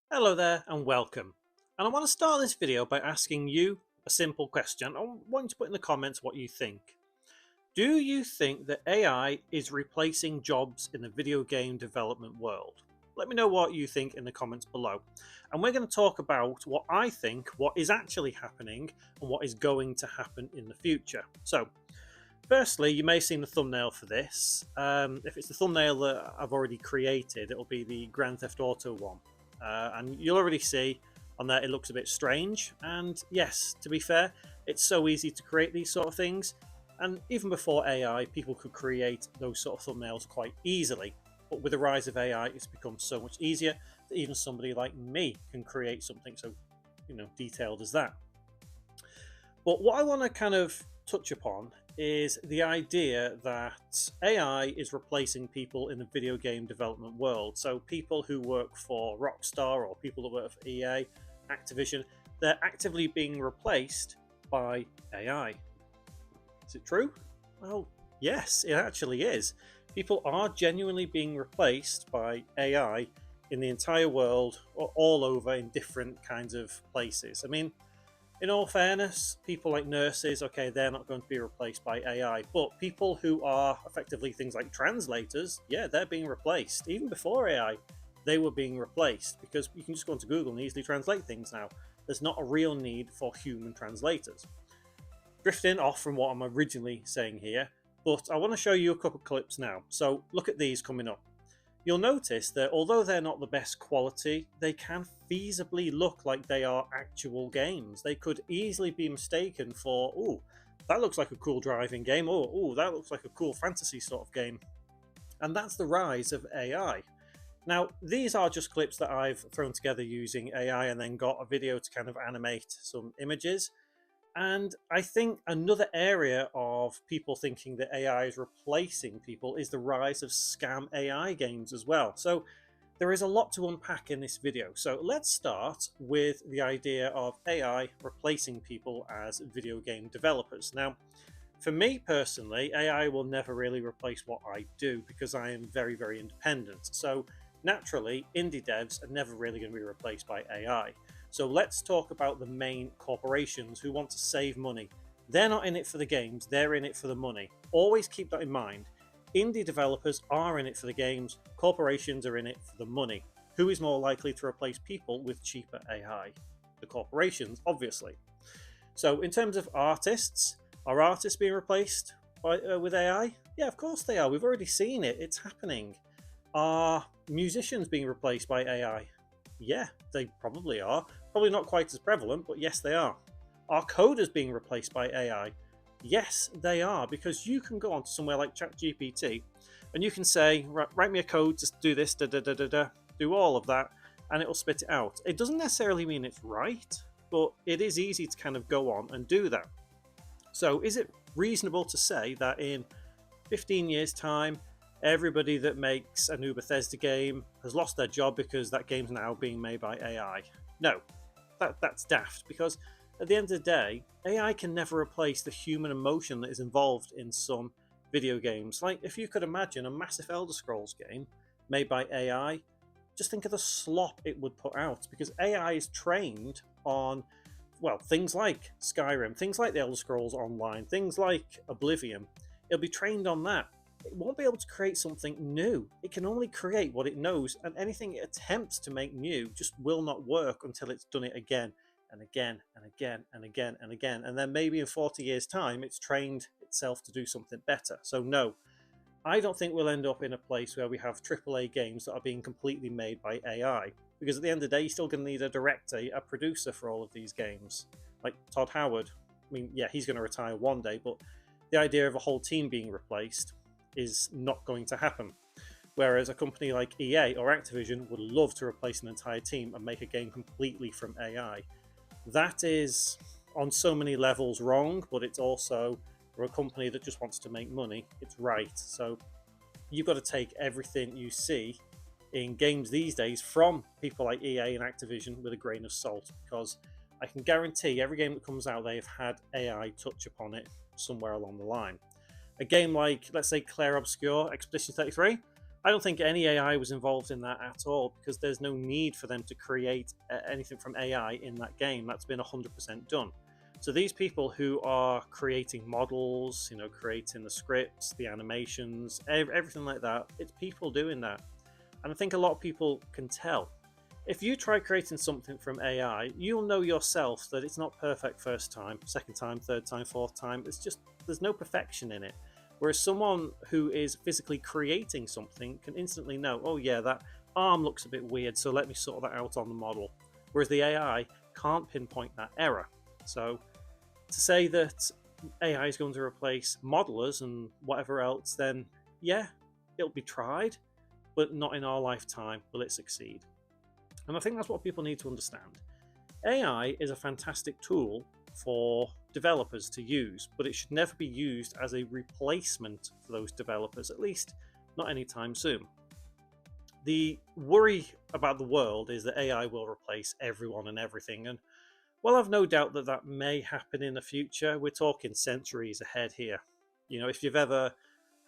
Hello there and welcome. And I want to start this video by asking you a simple question. I want you to put in the comments what you think. Do you think that AI is replacing jobs in the video game development world? Let me know what you think in the comments below. And we're going to talk about what I think, what is actually happening, and what is going to happen in the future. So, firstly, you may have seen the thumbnail for this. If it's the thumbnail that I've already created, it'll be the Grand Theft Auto one. And you'll already see on there it looks a bit strange. And yes, to be fair, it's so easy to create these sort of things. And even before AI, people could create those sort of thumbnails quite easily. But with the rise of AI, it's become so much easier that even somebody like me can create something so, detailed as that. But what I want to kind of touch upon is the idea that AI is replacing people in the video game development world. So people who work for Rockstar or people that work for EA, Activision, they're actively being replaced by AI. Is it true? Well, yes, it actually is. People are genuinely being replaced by AI in the entire world, or all over in different kinds of places. I mean, in all fairness, people like nurses, okay, they're not going to be replaced by AI, but people who are effectively things like translators, yeah, they're being replaced. Even before AI, they were being replaced because you can just go into Google and easily translate things now. There's not a real need for human translators. Drifting off from what I'm originally saying here, but I want to show you a couple of clips now. So look at these coming up. You'll notice that although they're not the best quality, they can feasibly look like they are actual games. They could easily be mistaken for, oh, that looks like a cool driving game, or oh, that looks like a cool fantasy sort of game. And that's the rise of AI. Now, these are just clips that I've thrown together using AI and then got a video to kind of animate some images. And I think another area of people thinking that AI is replacing people is the rise of scam AI games as well. So there is a lot to unpack in this video. So let's start with the idea of AI replacing people as video game developers. Now, for me personally, AI will never really replace what I do because I am very, very independent. So naturally, indie devs are never really going to be replaced by AI. So let's talk about the main corporations who want to save money. They're not in it for the games, they're in it for the money. Always keep that in mind. Indie developers are in it for the games, corporations are in it for the money. Who is more likely to replace people with cheaper AI? The corporations, obviously. So, in terms of artists, are artists being replaced with AI? Yeah, of course they are. We've already seen it, it's happening. Are musicians being replaced by AI? Yeah, they probably are. Probably not quite as prevalent, but yes, they are. Are coders being replaced by AI? Yes, they are, because you can go on to somewhere like ChatGPT and you can say, write me a code, just do this, da da da da da, do all of that, and it'll spit it out. It doesn't necessarily mean it's right, but it is easy to kind of go on and do that. So, is it reasonable to say that in 15 years' time, everybody that makes a new Bethesda game has lost their job because that game's now being made by AI? No, that's daft because at the end of the day, AI can never replace the human emotion that is involved in some video games. Like, if you could imagine a massive Elder Scrolls game made by AI, just think of the slop it would put out because AI is trained on, well, things like Skyrim, things like the Elder Scrolls Online, things like Oblivion. It'll be trained on that. It won't be able to create something new. It can only create what it knows, and anything it attempts to make new just will not work until it's done it again and again and again and again and again. And then maybe in 40 years' time, it's trained itself to do something better. So, no, I don't think we'll end up in a place where we have AAA games that are being completely made by AI. Because at the end of the day, you're still going to need a director, a producer for all of these games. Like Todd Howard. I mean, yeah, he's going to retire one day, but the idea of a whole team being replaced is not going to happen. Whereas a company like EA or Activision would love to replace an entire team and make a game completely from AI. That is on so many levels wrong, but it's also, for a company that just wants to make money, it's right. So you've got to take everything you see in games these days from people like EA and Activision with a grain of salt, because I can guarantee every game that comes out, they've had AI touch upon it somewhere along the line. A game like, let's say, Clair Obscur Expedition 33, I don't think any AI was involved in that at all, because there's no need for them to create anything from AI in that game. That's been 100% done. So these people who are creating models, creating the scripts, the animations, everything like that, it's people doing that. And I think a lot of people can tell. If you try creating something from AI, you'll know yourself that it's not perfect first time, second time, third time, fourth time. It's just, there's no perfection in it. Whereas someone who is physically creating something can instantly know, oh yeah, that arm looks a bit weird, so let me sort that out on the model. Whereas the AI can't pinpoint that error. So to say that AI is going to replace modelers and whatever else, then yeah, it'll be tried, but not in our lifetime will it succeed. And I think that's what people need to understand. AI is a fantastic tool for developers to use, but it should never be used as a replacement for those developers, at least not anytime soon. The worry about the world is that AI will replace everyone and everything, and well, I've no doubt that that may happen in the future. We're talking centuries ahead here. If you've ever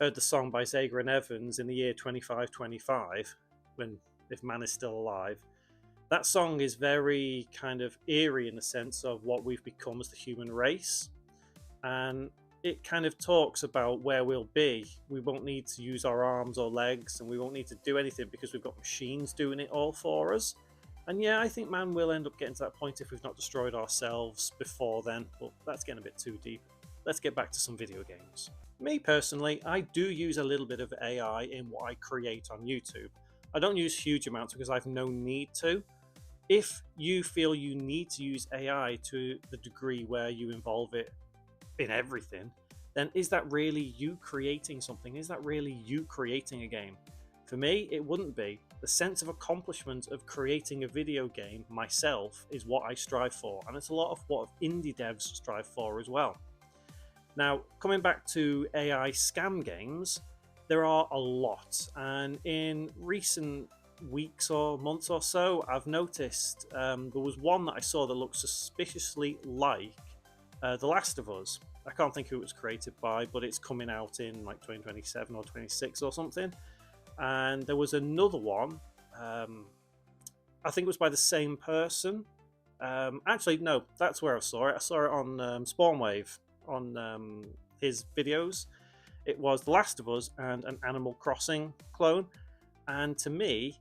heard the song by Zager and Evans, In the Year 2525, if man is still alive, that song is very kind of eerie in the sense of what we've become as the human race. And it kind of talks about where we'll be. We won't need to use our arms or legs, and we won't need to do anything because we've got machines doing it all for us. And yeah, I think man will end up getting to that point if we've not destroyed ourselves before then, but that's getting a bit too deep. Let's get back to some video games. Me personally, I do use a little bit of AI in what I create on YouTube. I don't use huge amounts because I've no need to. If you feel you need to use AI to the degree where you involve it in everything, then is that really you creating something? Is that really you creating a game? For me, it wouldn't be. The sense of accomplishment of creating a video game myself is what I strive for, and it's a lot of what indie devs strive for as well. Now, coming back to AI scam games, there are a lot, and in recent weeks or months or so, I've noticed there was one that I saw that looked suspiciously like The Last of Us. I can't think who it was created by, but it's coming out in like 2027 or 26 or something. And there was another one, I think it was by the same person. Actually, no, that's where I saw it. I saw it on Spawnwave, on his videos. It was The Last of Us and an Animal Crossing clone. And to me,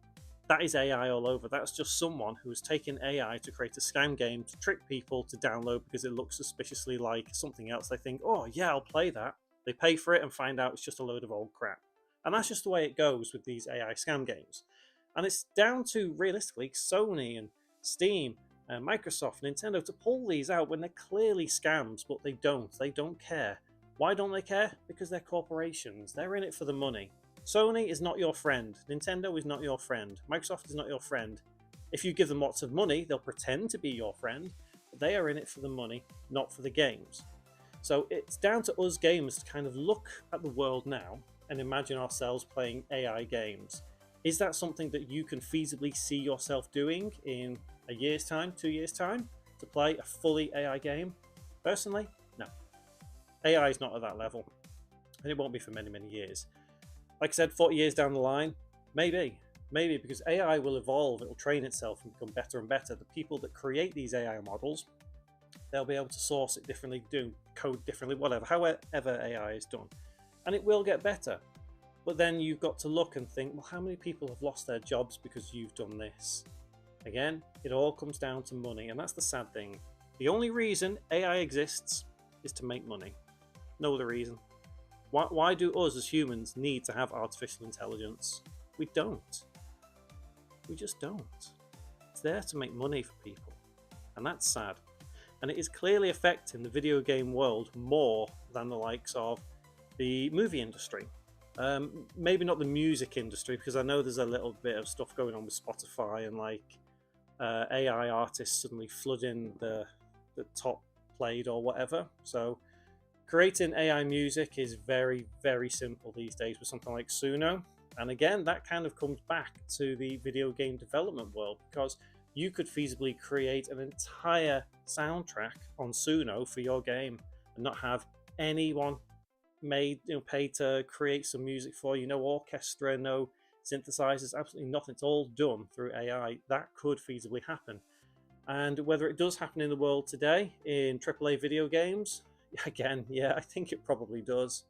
that is AI all over. That's just someone who has taken AI to create a scam game to trick people to download because it looks suspiciously like something else. They think, oh yeah, I'll play that. They pay for it and find out it's just a load of old crap. And that's just the way it goes with these AI scam games. And it's down to, realistically, Sony and Steam and Microsoft and Nintendo to pull these out when they're clearly scams, but they don't. They don't care. Why don't they care? Because they're corporations. They're in it for the money. Sony is not your friend. Nintendo is not your friend. Microsoft is not your friend. If you give them lots of money, they'll pretend to be your friend, but they are in it for the money, not for the games. So it's down to us gamers to kind of look at the world now and imagine ourselves playing AI games. Is that something that you can feasibly see yourself doing in a year's time, 2 years' time, to play a fully AI game? Personally, no. AI is not at that level, and it won't be for many, many years. Like I said, 40 years down the line, maybe, because AI will evolve, it will train itself and become better and better. The people that create these AI models, they'll be able to source it differently, do code differently, whatever, however AI is done. And it will get better. But then you've got to look and think, well, how many people have lost their jobs because you've done this? Again, it all comes down to money, and that's the sad thing. The only reason AI exists is to make money. No other reason. Why do us as humans need to have artificial intelligence? We don't. We just don't. It's there to make money for people, and that's sad. And it is clearly affecting the video game world more than the likes of the movie industry. Maybe not the music industry, because I know there's a little bit of stuff going on with Spotify and like AI artists suddenly flooding the top played or whatever. So creating AI music is very, very simple these days with something like Suno. And again, that kind of comes back to the video game development world, because you could feasibly create an entire soundtrack on Suno for your game and not have anyone paid to create some music for you. No orchestra, no synthesizers, absolutely nothing. It's all done through AI. That could feasibly happen. And whether it does happen in the world today in AAA video games, again, yeah, I think it probably does.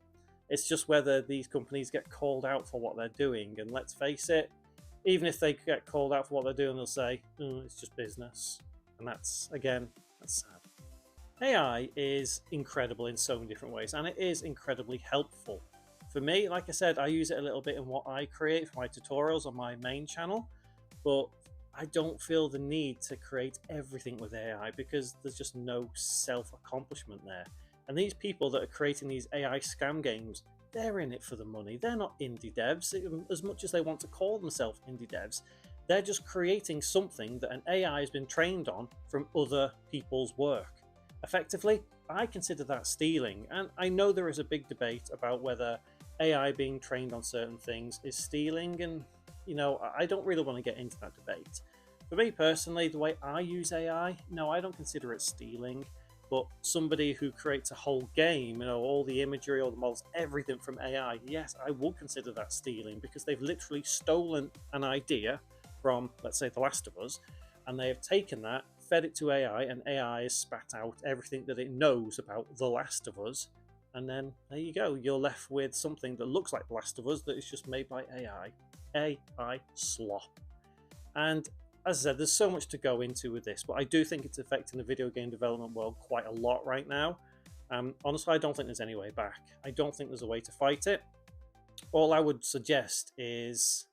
It's just whether these companies get called out for what they're doing. And let's face it, even if they get called out for what they're doing, they'll say, oh, it's just business. And that's, again, that's sad. AI is incredible in so many different ways, and it is incredibly helpful. For me, like I said, I use it a little bit in what I create for my tutorials on my main channel, but I don't feel the need to create everything with AI because there's just no self-accomplishment there. And these people that are creating these AI scam games, they're in it for the money. They're not indie devs, as much as they want to call themselves indie devs. They're just creating something that an AI has been trained on from other people's work. Effectively, I consider that stealing, and I know there is a big debate about whether AI being trained on certain things is stealing, and I don't really want to get into that debate. For me personally, the way I use AI, no, I don't consider it stealing, but somebody who creates a whole game, all the imagery, all the models, everything from AI, yes, I would consider that stealing because they've literally stolen an idea from, let's say, The Last of Us, and they have taken that, fed it to AI, and AI has spat out everything that it knows about The Last of Us, and then there you go, you're left with something that looks like The Last of Us that is just made by AI. AI slop. And as I said, there's so much to go into with this, but I do think it's affecting the video game development world quite a lot right now. Honestly, I don't think there's any way back. I don't think there's a way to fight it. All I would suggest is,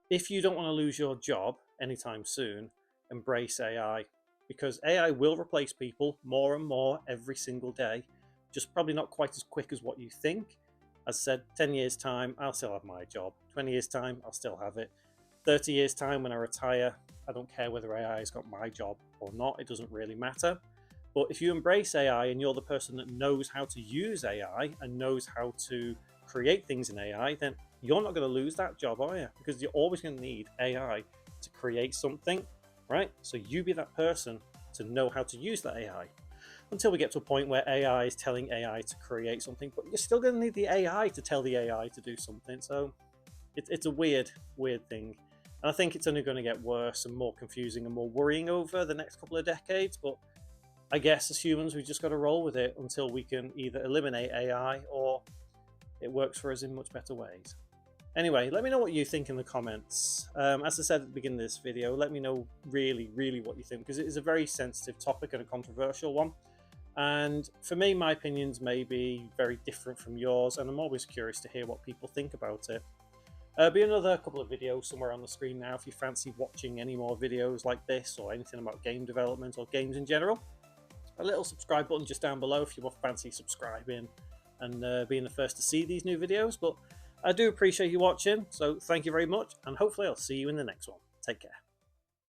if you don't want to lose your job anytime soon, embrace AI, because AI will replace people more and more every single day, just probably not quite as quick as what you think. As I said, 10 years time, I'll still have my job. 20 years time, I'll still have it. 30 years time, when I retire, I don't care whether AI has got my job or not. It doesn't really matter. But if you embrace AI and you're the person that knows how to use AI and knows how to create things in AI, then you're not going to lose that job, are you? Because you're always going to need AI to create something, right? So you be that person to know how to use that AI. Until we get to a point where AI is telling AI to create something, but you're still going to need the AI to tell the AI to do something. So it's a weird thing. And I think it's only going to get worse and more confusing and more worrying over the next couple of decades. But I guess as humans, we've just got to roll with it until we can either eliminate AI or it works for us in much better ways. Anyway, let me know what you think in the comments. As I said at the beginning of this video, let me know really what you think, because it is a very sensitive topic and a controversial one. And for me, my opinions may be very different from yours, and I'm always curious to hear what people think about it. Be another couple of videos somewhere on the screen now if you fancy watching any more videos like this or anything about game development or games in general. A little subscribe button just down below if you fancy subscribing and being the first to see these new videos. But I do appreciate you watching, so thank you very much, and hopefully I'll see you in the next one. Take care.